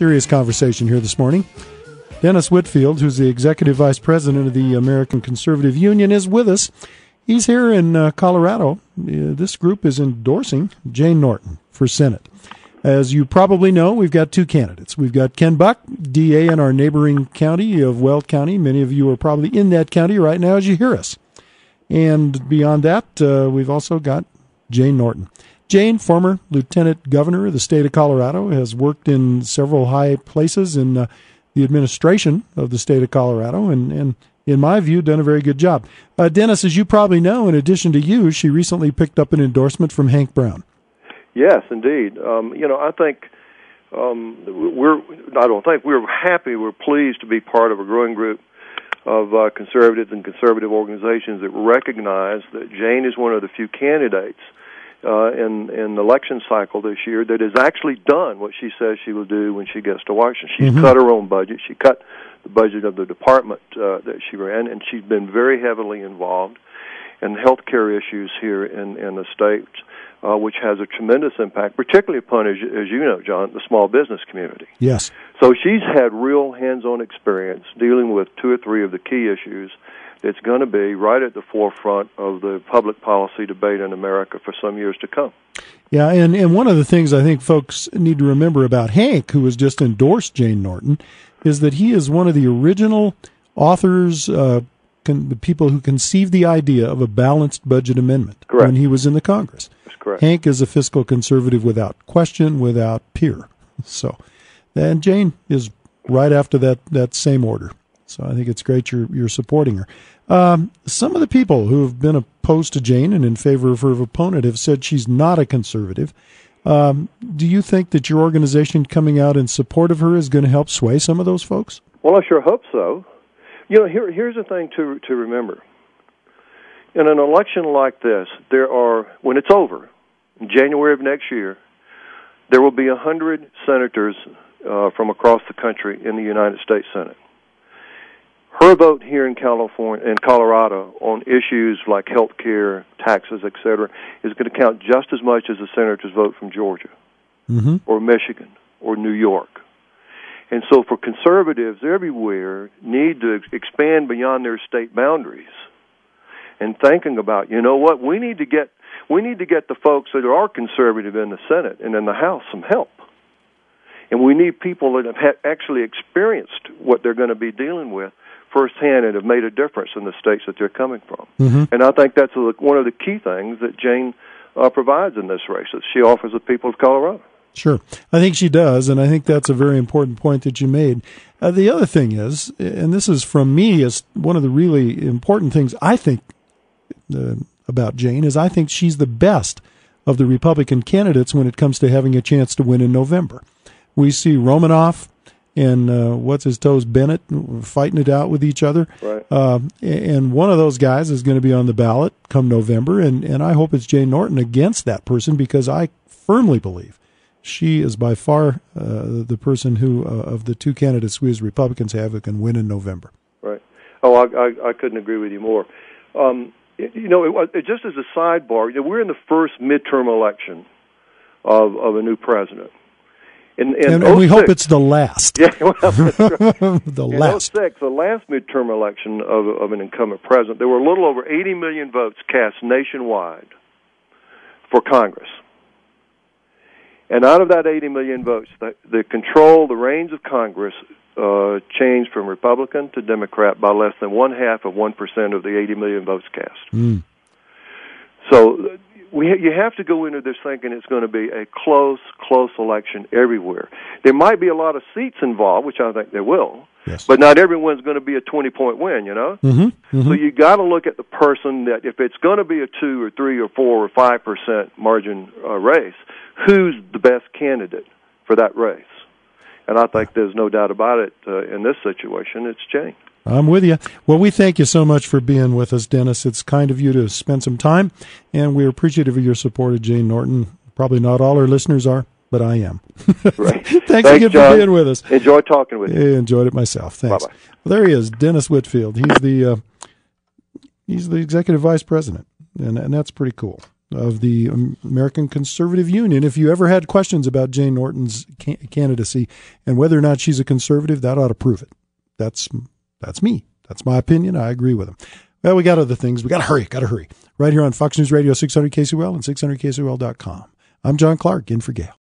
Serious conversation here this morning. Dennis Whitfield, who's the Executive Vice President of the American Conservative Union, is with us. He's here in Colorado. This group is endorsing Jane Norton for Senate. As you probably know, we've got two candidates. We've got Ken Buck, DA in our neighboring county of Weld County. Many of you are probably in that county right now as you hear us. And beyond that, we've also got Jane Norton. Jane, former lieutenant governor of the state of Colorado, has worked in several high places in the administration of the state of Colorado, and in my view, done a very good job. Dennis, as you probably know, in addition to you, she recently picked up an endorsement from Hank Brown. Yes, indeed. I think we're happy, we're pleased to be part of a growing group of conservatives and conservative organizations that recognize that Jane is one of the few candidates in the election cycle this year that has actually done what she says she will do when she gets to Washington. She's cut her own budget. She cut the budget of the department that she ran, and she's been very heavily involved in health care issues here in the state, which has a tremendous impact, particularly upon, as you know, John, the small business community. Yes. So she's had real hands-on experience dealing with two or three of the key issues that's going to be right at the forefront of the public policy debate in America for some years to come. Yeah, and one of the things I think folks need to remember about Hank, who has just endorsed Jane Norton, is that he is one of the original authors, the people who conceived the idea of a balanced budget amendment when he was in the Congress. That's correct. Hank is a fiscal conservative without question, without peer. So, and Jane is right after that same order. So I think it's great you're supporting her. Some of the people who have been opposed to Jane and in favor of her opponent have said she's not a conservative. Do you think that your organization coming out in support of her is going to help sway some of those folks? Well, I sure hope so. You know, here's the thing to remember. In an election like this, when it's over, in January of next year, there will be 100 senators from across the country in the United States Senate. Her vote here in Colorado on issues like health care, taxes, etc., is going to count just as much as a senator's vote from Georgia or Michigan or New York. And so for conservatives everywhere need to expand beyond their state boundaries and thinking about, you know what, we need to get the folks that are conservative in the Senate and in the House some help. And we need people that have actually experienced what they're going to be dealing with firsthand and have made a difference in the states that they're coming from. And I think that's one of the key things that Jane provides in this race, that she offers the people of Colorado. Sure. I think she does, and I think that's a very important point that you made. The other thing is, and this is from me as one of the really important things I think about Jane, is I think she's the best of the Republican candidates when it comes to having a chance to win in November. We see Romanoff and Bennett fighting it out with each other. Right. And one of those guys is going to be on the ballot come November, and I hope it's Jane Norton against that person, because I firmly believe she is by far the person who, of the two candidates we as Republicans have, who can win in November. Right. Oh, I couldn't agree with you more. Just as a sidebar, we're in the first midterm election of a new president. And we hope it's the last. Yeah, well, that's right. The last. In 2006, the last midterm election of an incumbent president, there were a little over 80 million votes cast nationwide for Congress. And out of that 80 million votes, the reins of Congress changed from Republican to Democrat by less than 0.5% of the 80 million votes cast. So you have to go into this thinking it's going to be a close election everywhere. There might be a lot of seats involved, which I think there will, but not everyone's going to be a 20-point win, you know? So you got to look at the person that, if it's going to be a 2 or 3 or 4 or 5% margin race, who's the best candidate for that race? And I think there's no doubt about it in this situation, it's Jane. I'm with you. Well, we thank you so much for being with us, Dennis. It's kind of you to spend some time, and we're appreciative of your support of Jane Norton. Probably not all our listeners are, but I am. Right. Thanks again, John, for being with us. Enjoyed talking with you. I enjoyed it myself. Thanks. Bye-bye. Well, there he is, Dennis Whitfield. He's the executive vice president, and that's pretty cool. of the American Conservative Union. If you ever had questions about Jane Norton's candidacy and whether or not she's a conservative, that ought to prove it. That's me. That's my opinion. I agree with him. Well, we got other things. We got to hurry. Right here on Fox News Radio 600 KCOL and 600KCOL.com. I'm John Clark, in for Gail.